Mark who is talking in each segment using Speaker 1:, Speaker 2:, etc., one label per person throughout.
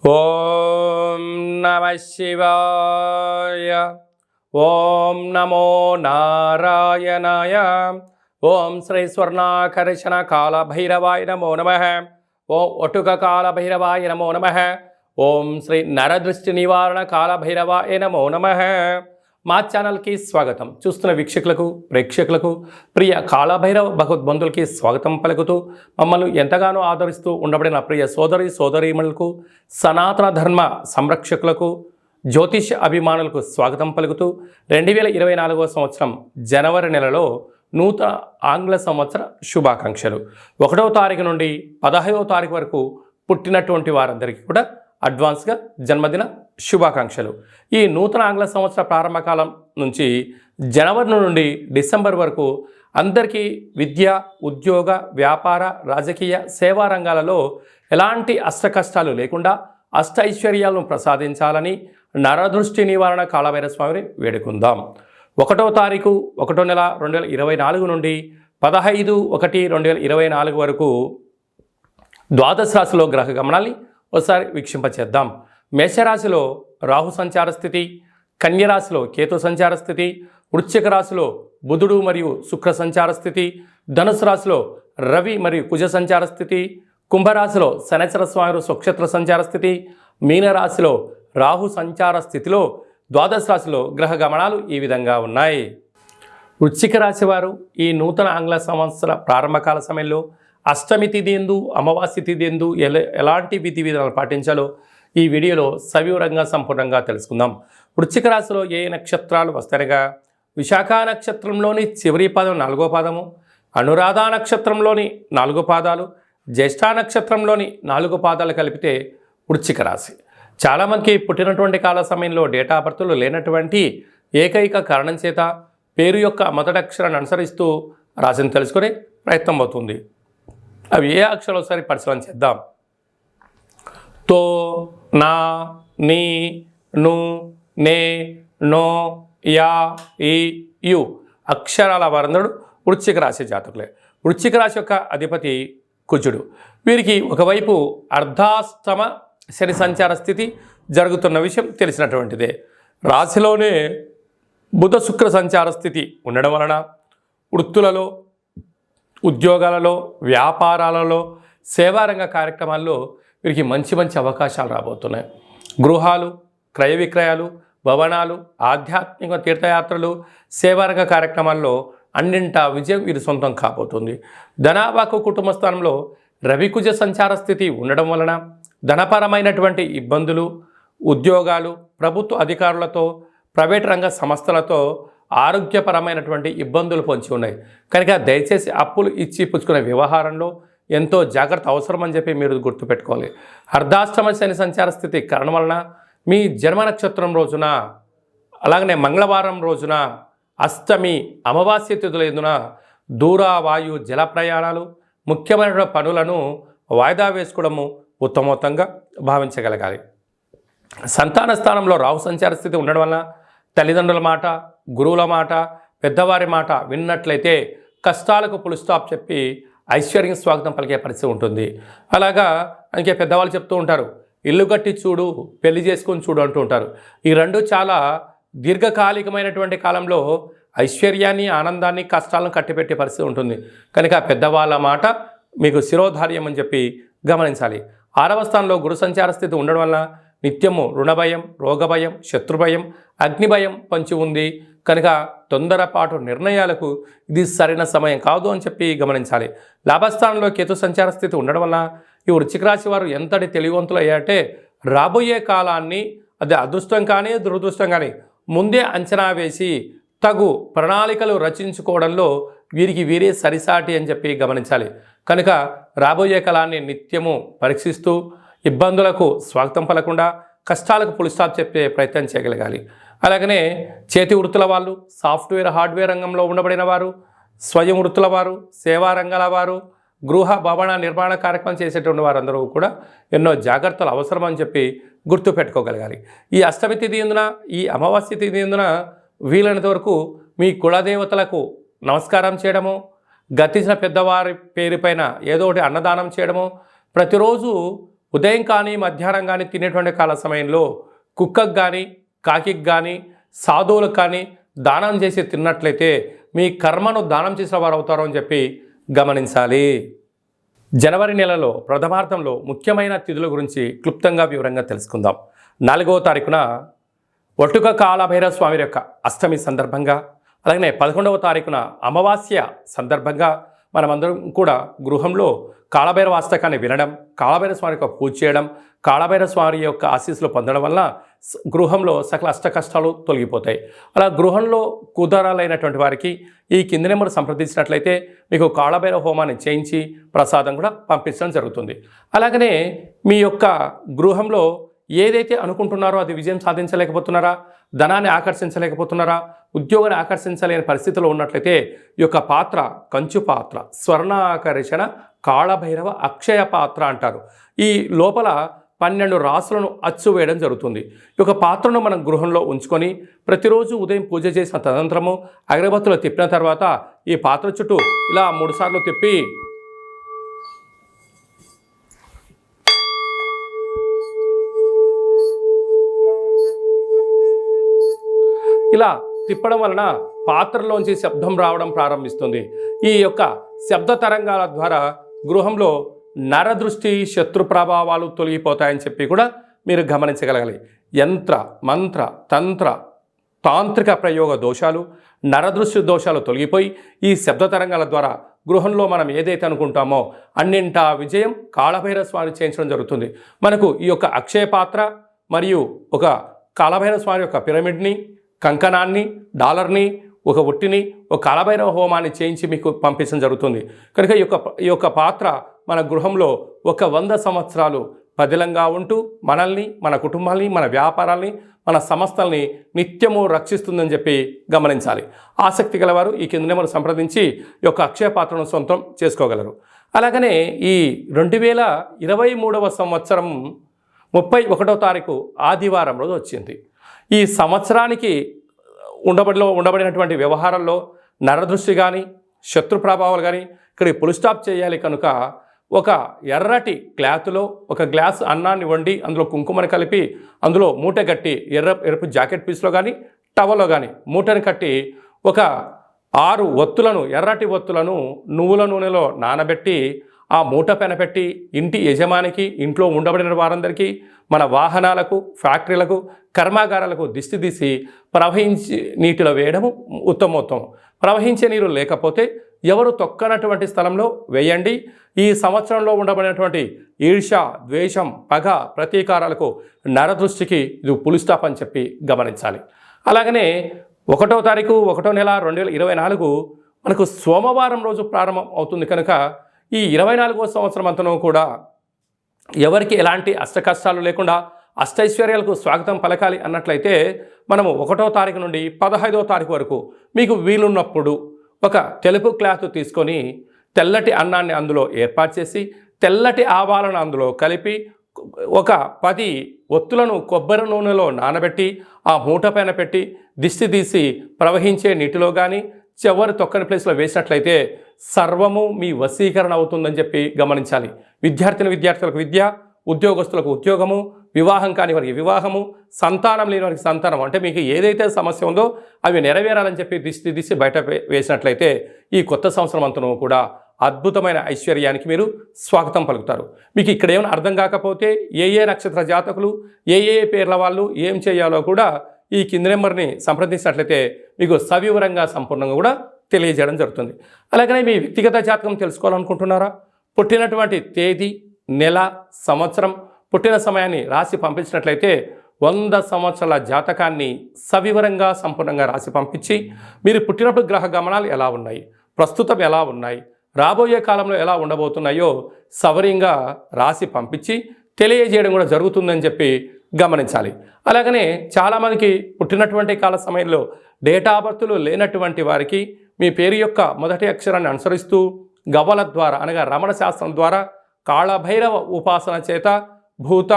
Speaker 1: ఓం నమః శివాయ. ఓం నమో నారాయణాయ. ఓం శ్రీ స్వర్ణాకర్షణ కాల భైరవాయ నమో నమః. ఓం ఒటుక కాల భైరవాయ నమో నమః. ఓం శ్రీ నరదృష్టి నివారణ కాల భైరవాయ నమో నమః. మా ఛానల్కి స్వాగతం. చూస్తున్న వీక్షకులకు ప్రేక్షకులకు ప్రియ కాళభైరవ భగవద్బంధులకి స్వాగతం పలుకుతూ మమ్మల్ని ఎంతగానో ఆదరిస్తూ ఉండబడిన ప్రియ సోదరీమణులకు సనాతన ధర్మ సంరక్షకులకు జ్యోతిష అభిమానులకు స్వాగతం పలుకుతూ 2024వ సంవత్సరం జనవరి నెలలో నూతన ఆంగ్ల సంవత్సర శుభాకాంక్షలు. 1వ తారీఖు నుండి 15వ తారీఖు వరకు పుట్టినటువంటి వారందరికీ కూడా అడ్వాన్స్గా జన్మదిన శుభాకాంక్షలు. ఈ నూతన ఆంగ్ల సంవత్సర ప్రారంభకాలం నుంచి జనవరి నుండి డిసెంబర్ వరకు అందరికీ విద్య, ఉద్యోగ, వ్యాపార, రాజకీయ, సేవా రంగాలలో ఎలాంటి అష్టకష్టాలు లేకుండా అష్టైశ్వర్యాలను ప్రసాదించాలని నరదృష్టి నివారణ కాళభైరవ స్వామిని వేడుకుందాం. 1వ తారీఖు 1వ నెల 2024 నుండి 15/1/2024 వరకు ద్వాదశ రాశిలో గ్రహ గమనాల్ని ఒకసారి వీక్షింపచేద్దాం. మేషరాశిలో రాహు సంచార స్థితి, కన్యరాశిలో కేతు సంచార స్థితి, వృశ్చిక రాశిలో బుధుడు మరియు శుక్ర సంచార స్థితి, ధనుసు రాశిలో రవి మరియు కుజ సంచార స్థితి, కుంభరాశిలో శనైశ్వర స్వామి స్వక్షేత్ర సంచార స్థితి, మీనరాశిలో రాహు సంచార స్థితిలో ద్వాదశ రాశిలో గ్రహ గమనాలు ఈ విధంగా ఉన్నాయి. వృశ్చిక రాశి వారు ఈ నూతన ఆంగ్ల సంవత్సర ప్రారంభకాల సమయంలో అష్టమి తిథి యందు, అమావాస్య తిథి యందు ఎలాంటి విధి విధానాలు పాటించాలో ఈ వీడియోలో సవివరంగా సంపూర్ణంగా తెలుసుకుందాం. వృశ్చిక రాశిలో ఏ నక్షత్రాలు వస్తాయనగా విశాఖ నక్షత్రంలోని చివరి పాదం 4వ పాదము, అనురాధ నక్షత్రంలోని 4 పాదాలు, జ్యేష్ఠ నక్షత్రంలోని 4 పాదాలు కలిపితే వృశ్చిక రాశి. చాలామందికి పుట్టినటువంటి కాల సమయంలో డేటా బర్త్లు లేనటువంటి ఏకైక కారణం చేత పేరు యొక్క మొదటి అక్షరాన్ని అనుసరిస్తూ రాశిని తెలుసుకునే ప్రయత్నం అవుతుంది. అవి ఏ అక్షరాలు ఒకసారి పరిశీలన చేద్దాం. తో, నా, నీ, ను, నే, నో, యా, ఈ, యు అక్షరాల వారందరూ వృశ్చిక రాశి జాతకులే. వృశ్చిక రాశి యొక్క అధిపతి కుజుడు. వీరికి ఒకవైపు అర్ధాష్టమ శని సంచార స్థితి జరుగుతున్న విషయం తెలిసినటువంటిదే. రాశిలోనే బుధ శుక్ర సంచార స్థితి ఉండడం వలన వృత్తులలో, ఉద్యోగాలలో, వ్యాపారాలలో, సేవారంగ కార్యక్రమాల్లో వీరికి మంచి మంచి అవకాశాలు రాబోతున్నాయి. గృహాలు, క్రయ విక్రయాలు, భవనాలు, ఆధ్యాత్మిక తీర్థయాత్రలు, సేవారంగ కార్యక్రమాల్లో అన్నింటా విజయం వీరి సొంతం కాబోతుంది. ధనాభాకు కుటుంబ స్థానంలో రవికుజ సంచార స్థితి ఉండడం వలన ధనపరమైనటువంటి ఇబ్బందులు, ఉద్యోగాలు, ప్రభుత్వ అధికారులతో, ప్రైవేట్ రంగ సంస్థలతో ఆరోగ్యపరమైనటువంటి ఇబ్బందులు పొంచి ఉన్నాయి. కనుక దయచేసి అప్పులు ఇచ్చి పుచ్చుకునే వ్యవహారంలో ఎంతో జాగ్రత్త అవసరం అని చెప్పి మీరు గుర్తుపెట్టుకోవాలి. అర్ధాష్టమ శని సంచార స్థితి కారణం వలన మీ జన్మ నక్షత్రం రోజున, అలాగనే మంగళవారం రోజున, అష్టమి, అమావాస్య తిథుల యందున దూర, వాయు, జల ప్రయాణాలు, ముఖ్యమైన పనులను వాయిదా వేసుకోవడము ఉత్తమోత్తంగా భావించగలగాలి. సంతాన స్థానంలో రాహు సంచార స్థితి ఉండడం వలన తల్లిదండ్రుల మాట, గురువుల మాట, పెద్దవారి మాట విన్నట్లయితే కష్టాలకు ఫుల్ స్టాప్ చెప్పి ఐశ్వర్యం స్వాగతం పలికే పరిస్థితి ఉంటుంది. అలాగా అందుకే పెద్దవాళ్ళు చెప్తూ ఉంటారు, ఇల్లు కట్టి చూడు, పెళ్లి చేసుకొని చూడు అంటూ ఉంటారు. ఈ రెండు చాలా దీర్ఘకాలికమైనటువంటి కాలంలో ఐశ్వర్యాన్ని, ఆనందాన్ని, కష్టాలను కట్టిపెట్టే పరిస్థితి ఉంటుంది. కనుక పెద్దవాళ్ళ మాట మీకు శిరోధార్యం అని చెప్పి గమనించాలి. 6వ స్థానంలో గురు సంచార స్థితి ఉండడం వల్ల నిత్యము రుణభయం, రోగభయం, శత్రుభయం, అగ్నిభయం పంచి ఉంది. కనుక తొందరపాటు నిర్ణయాలకు ఇది సరైన సమయం కాదు అని చెప్పి గమనించాలి. లాభస్థానంలో కేతు సంచార స్థితి ఉండడం వల్ల ఈ వృశ్చిక రాశి వారు ఎంతటి తెలివివంతులు అయ్యారంటే రాబోయే కాలాన్ని అది అదృష్టం కానీ దురదృష్టం కానీ ముందే అంచనా వేసి తగు ప్రణాళికలు రచించుకోవడంలో వీరికి వీరే సరిసాటి అని చెప్పి గమనించాలి. కనుక రాబోయే కాలాన్ని నిత్యము పరీక్షిస్తూ ఇబ్బందులకు స్వాగతం పలకుండా కష్టాలకు ఫుల్ స్టాప్ చెప్పే ప్రయత్నం చేయగలగాలి. అలాగనే చేతి వృత్తుల వాళ్ళు, సాఫ్ట్వేర్, హార్డ్వేర్ రంగంలో ఉండబడిన వారు, స్వయం వృత్తుల వారు, సేవా రంగాల వారు, గృహ భవన నిర్మాణ కార్యక్రమం చేసేటువంటి వారందరూ కూడా ఎన్నో జాగ్రత్తలు అవసరం అని చెప్పి గుర్తుపెట్టుకోగలగాలి. ఈ అష్టమి తిథి యందున, ఈ అమావాస్య తిథి యందున వీలైనంత వరకు మీ కులదేవతలకు నమస్కారం చేయడము, గతించిన పెద్దవారి పేరుపైన ఏదో ఒకటి అన్నదానం చేయడము, ప్రతిరోజు ఉదయం కానీ మధ్యాహ్నం కానీ తినేటువంటి కాల సమయంలో కుక్కకు కానీ కాకికి కానీ సాధువులకు కానీ దానం చేసి తిన్నట్లయితే మీ కర్మను దానం చేసిన వారు అవుతారు అని చెప్పి గమనించాలి. జనవరి నెలలో ప్రథమార్థంలో ముఖ్యమైన తిథుల గురించి క్లుప్తంగా వివరంగా తెలుసుకుందాం. 4వ తారీఖున ఒట్టుక కాళభైరవ స్వామి యొక్క అష్టమి సందర్భంగా, అలాగే 11వ తారీఖున అమావాస్య సందర్భంగా మనమందరం కూడా గృహంలో కాళభైరవ అష్టకాన్ని వినడం, కాళభైరవ స్వామి యొక్క పూజ చేయడం, కాళభైరవ స్వామి యొక్క ఆశీస్సులు పొందడం వలన గృహంలో సకల అష్ట కష్టాలు తొలగిపోతాయి. అలా గృహంలో కుదరాలైనటువంటి వారికి ఈ కింది నెంబర్ సంప్రదించినట్లయితే మీకు కాళభైరవ హోమాన్ని చేయించి ప్రసాదం కూడా పంపించడం జరుగుతుంది. అలాగనే మీ యొక్క గృహంలో ఏదైతే అనుకుంటున్నారో అది విజయం సాధించలేకపోతున్నారా, ధనాన్ని ఆకర్షించలేకపోతున్నారా, ఉద్యోగాన్ని ఆకర్షించలేని పరిస్థితిలో ఉన్నట్లయితే ఈ యొక్క పాత్ర కంచు పాత్ర, స్వర్ణాకర్షణ కాళభైరవ అక్షయ పాత్ర అంటారు. ఈ లోపల 12 రాసులను అచ్చు వేయడం జరుగుతుంది. ఈ యొక్క పాత్రను మనం గృహంలో ఉంచుకొని ప్రతిరోజు ఉదయం పూజ చేసిన తదనంతరము అగరబత్తులు తిప్పిన తర్వాత ఈ పాత్ర చుట్టూ ఇలా 3 సార్లు తిప్పి ఇలా తిప్పడం వలన పాత్రలోంచి శబ్దం రావడం ప్రారంభిస్తుంది. ఈ యొక్క శబ్ద తరంగాల ద్వారా గృహంలో నరదృష్టి శత్రు ప్రభావాలు తొలగిపోతాయని చెప్పి కూడా మీరు గమనించగలగాలి. యంత్ర మంత్ర తంత్ర తాంత్రిక ప్రయోగ దోషాలు, నరదృష్టి దోషాలు తొలగిపోయి ఈ శబ్ద తరంగాల ద్వారా గృహంలో మనం ఏదైతే అనుకుంటామో అన్నింటా విజయం కాళభైరవ స్వామి చేయించడం జరుగుతుంది. మనకు ఈ యొక్క అక్షయ పాత్ర మరియు ఒక కాళభైరవ స్వామి యొక్క పిరమిడ్ని, కంకణాన్ని, డాలర్ని, ఒక ఒట్టిని, ఒక కాళభైరవ హోమాన్ని చేయించి మీకు పంపించడం జరుగుతుంది. కనుక ఈ యొక్క పాత్ర మన గృహంలో 100 సంవత్సరాలు పదిలంగా ఉంటూ మనల్ని, మన కుటుంబాల్ని, మన వ్యాపారాల్ని, మన సంస్థల్ని నిత్యము రక్షిస్తుందని చెప్పి గమనించాలి. ఆసక్తి గలవారు ఈ కింద నెంబర్ సంప్రదించి ఈ యొక్క అక్షయ పాత్రను సొంతం చేసుకోగలరు. అలాగనే ఈ 2023వ సంవత్సరం 31వ తారీఖు ఆదివారం రోజు వచ్చింది. ఈ సంవత్సరానికి ఉండబడినటువంటి వ్యవహారాల్లో నరదృష్టి కానీ శత్రు ప్రభావాలు కానీ ఇక్కడ పుల్ స్టాప్ చేయాలి. కనుక ఒక ఎర్రటి క్లాత్లో ఒక గ్లాస్ అన్నాన్ని వండి అందులో కుంకుమని కలిపి అందులో మూట కట్టి ఎరుపు జాకెట్ పీస్లో కానీ టవల్లో కానీ మూటని కట్టి ఒక 6 ఒత్తులను, ఎర్రటి ఒత్తులను నువ్వుల నూనెలో నానబెట్టి ఆ మూట పైన పెట్టి ఇంటి యజమానికి, ఇంట్లో ఉండబడిన వారందరికీ, మన వాహనాలకు, ఫ్యాక్టరీలకు, కర్మాగారాలకు దిష్టి తీసి ప్రవహించి నీటిలో వేయడము ఉత్తమోత్తమం. ప్రవహించే నీరు లేకపోతే ఎవరు తొక్కనటువంటి స్థలంలో వేయండి. ఈ సంవత్సరంలో ఉండబడినటువంటి ఈర్ష, ద్వేషం, పగ, ప్రతీకారాలకు, నరదృష్టికి ఇది పులి స్టాప్ అని చెప్పి గమనించాలి. అలాగనే 1వ తారీఖు 1వ నెల 2024 మనకు సోమవారం రోజు ప్రారంభం అవుతుంది. కనుక ఈ 24వ సంవత్సరం అంతనూ కూడా ఎవరికి ఎలాంటి అష్టకష్టాలు లేకుండా అష్టైశ్వర్యాలకు స్వాగతం పలకాలి అన్నట్లయితే మనము 1వ తారీఖు నుండి 15వ తారీఖు వరకు మీకు వీలున్నప్పుడు ఒక తెలుపు క్లాత్ తీసుకొని తెల్లటి అన్నాన్ని అందులో ఏర్పాటు చేసి తెల్లటి ఆవాలను అందులో కలిపి ఒక 10 ఒత్తులను కొబ్బరి నూనెలో నానబెట్టి ఆ మూట పైన పెట్టి దిష్టి తీసి ప్రవహించే నీటిలో కానీ చివరి తొక్కని ప్లేస్లో వేసినట్లయితే సర్వము మీ వశీకరణ అవుతుందని చెప్పి గమనించాలి. విద్యార్థులకు విద్య, ఉద్యోగస్తులకు ఉద్యోగము, వివాహం కాని వారికి వివాహము, సంతానం లేని వారికి సంతానం, అంటే మీకు ఏదైతే సమస్య ఉందో అవి నెరవేరాలని చెప్పి దిష్టి బయట వేసినట్లయితే ఈ కొత్త సంవత్సరం అంతను కూడా అద్భుతమైన ఐశ్వర్యానికి మీరు స్వాగతం పలుకుతారు. మీకు ఇక్కడ ఏమైనా అర్థం కాకపోతే ఏ నక్షత్ర జాతకులు, ఏ పేర్ల వాళ్ళు ఏం చేయాలో కూడా ఈ కింది నెంబర్ని సంప్రదించినట్లయితే మీకు సవివరంగా సంపూర్ణంగా కూడా తెలియజేయడం జరుగుతుంది. అలాగనే మీ వ్యక్తిగత జాతకం తెలుసుకోవాలనుకుంటున్నారా? పుట్టినటువంటి తేదీ, నెల, సంవత్సరం, పుట్టిన సమయాన్ని రాసి పంపించినట్లయితే 100 సంవత్సరాల జాతకాన్ని సవివరంగా సంపూర్ణంగా రాసి పంపించి మీరు పుట్టినప్పుడు గ్రహ గమనాలు ఎలా ఉన్నాయి, ప్రస్తుతం ఎలా ఉన్నాయి, రాబోయే కాలంలో ఎలా ఉండబోతున్నాయో సవరంగా రాసి పంపించి తెలియజేయడం కూడా జరుగుతుందని చెప్పి గమనించాలి. అలాగనే చాలామందికి పుట్టినటువంటి కాల సమయంలో డేటా ఆఫ్ బర్త్లు లేనటువంటి వారికి మీ పేరు యొక్క మొదటి అక్షరాన్ని అనుసరిస్తూ గవ్వల ద్వారా అనగా రమణ శాస్త్రం ద్వారా కాళభైరవ ఉపాసన చేత భూత,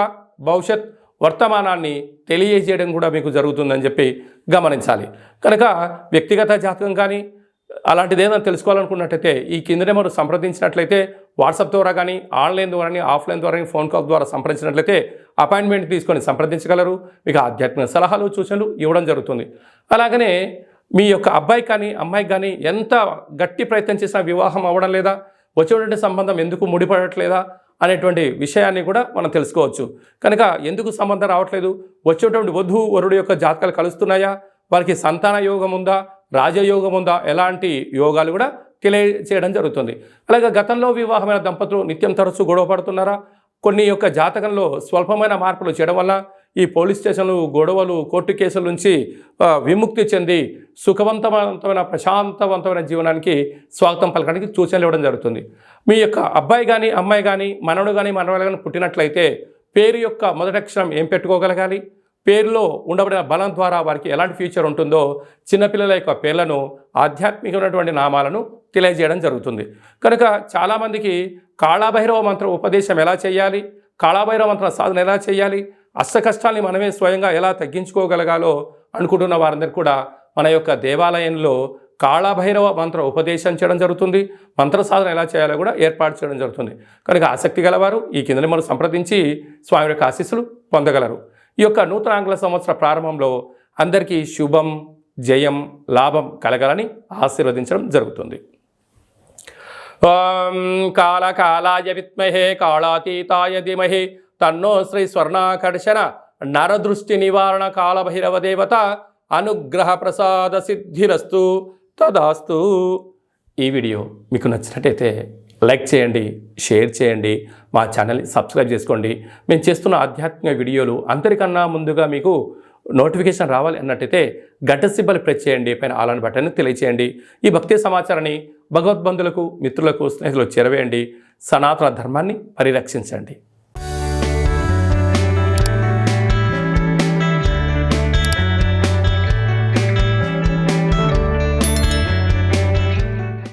Speaker 1: భవిష్యత్, వర్తమానాన్ని తెలియజేయడం కూడా మీకు జరుగుతుందని చెప్పి గమనించాలి. కనుక వ్యక్తిగత జాతకం కానీ అలాంటిది ఏదైనా తెలుసుకోవాలనుకున్నట్టయితే ఈ కింద నెంబర్ సంప్రదించినట్లయితే వాట్సాప్ ద్వారా కానీ ఆన్లైన్ ద్వారా కానీ ఆఫ్లైన్ ద్వారా కానీ ఫోన్ కాల్ ద్వారా సంప్రదించినట్లయితే అపాయింట్మెంట్ తీసుకొని సంప్రదించగలరు. మీకు ఆధ్యాత్మిక సలహాలు సూచనలు ఇవ్వడం జరుగుతుంది. అలాగనే మీ యొక్క అబ్బాయి కానీ అమ్మాయికి కానీ ఎంత గట్టి ప్రయత్నం చేసినా వివాహం అవ్వడం లేదా, వచ్చేటువంటి సంబంధం ఎందుకు ముడిపడట్లేదా అనేటువంటి విషయాన్ని కూడా మనం తెలుసుకోవచ్చు. కనుక ఎందుకు సంబంధం రావట్లేదు, వచ్చేటువంటి వధువు వరుడు యొక్క జాతకాలు కలుస్తున్నాయా, వారికి సంతాన యోగం ఉందా, రాజయోగం ఉందా, ఎలాంటి యోగాలు కూడా తెలియజేయడం జరుగుతుంది. అలాగే గతంలో వివాహమైన దంపతులు నిత్యం తరచూ గొడవ పడుతున్నారా, కొన్ని యొక్క జాతకంలో స్వల్పమైన మార్పులు చేయడం వల్ల ఈ పోలీస్ స్టేషన్లు, గొడవలు, కోర్టు కేసుల నుంచి విముక్తి చెంది సుఖవంతమైన ప్రశాంతవంతమైన జీవనానికి స్వాగతం పలకడానికి సూచనలు ఇవ్వడం జరుగుతుంది. మీ యొక్క అబ్బాయి కానీ అమ్మాయి కానీ మనవడు కానీ మనవడు కానీ పుట్టినట్లయితే పేరు యొక్క మొదటి అక్షరం ఏం పెట్టుకోగలగాలి, పేరులో ఉండబడిన బలం ద్వారా వారికి ఎలాంటి ఫ్యూచర్ ఉంటుందో చిన్నపిల్లల యొక్క పేర్లను ఆధ్యాత్మికమైనటువంటి నామాలను తెలియజేయడం జరుగుతుంది. కనుక చాలామందికి కాళభైరవ మంత్ర ఉపదేశం ఎలా చేయాలి, కాళభైరవ మంత్ర సాధన ఎలా చేయాలి, అష్ట కష్టాన్ని మనమే స్వయంగా ఎలా తగ్గించుకోగలగాలో అనుకుంటున్న వారందరికీ కూడా మన యొక్క దేవాలయంలో కాళభైరవ మంత్ర ఉపదేశం చేయడం జరుగుతుంది. మంత్ర సాధన ఎలా చేయాలో కూడా ఏర్పాటు చేయడం జరుగుతుంది. కనుక ఆసక్తి గలవారు ఈ కింద మనం సంప్రదించి స్వామి యొక్క ఆశీస్సులు పొందగలరు. ఈ యొక్క నూతన ఆంగ్ల సంవత్సర ప్రారంభంలో అందరికీ శుభం, జయం, లాభం కలగాలని ఆశీర్వదించడం జరుగుతుంది. ఓం కాళకాలాయ విద్మహే కాళాతీతాయ ధీమహి తన్నో శ్రీ స్వర్ణాకర్షణ నరదృష్టి నివారణ కాళభైరవ దేవత అనుగ్రహ ప్రసాద సిద్ధిరస్తు తదాస్తు. ఈ వీడియో మీకు నచ్చినట్టయితే లైక్ చేయండి, షేర్ చేయండి, మా ఛానల్ని సబ్స్క్రైబ్ చేసుకోండి. మేము చేస్తున్న ఆధ్యాత్మిక వీడియోలు అందరికన్నా ముందుగా మీకు నోటిఫికేషన్ రావాలి అన్నట్టయితే గంట సింబల్ ప్రెస్ చేయండి, పైన ఆల్ అని బటన్ని తెలియచేయండి. ఈ భక్తి సమాచారాన్ని భగవద్బంధులకు, మిత్రులకు, స్నేహితులకు చేరవేయండి. సనాతన ధర్మాన్ని పరిరక్షించండి.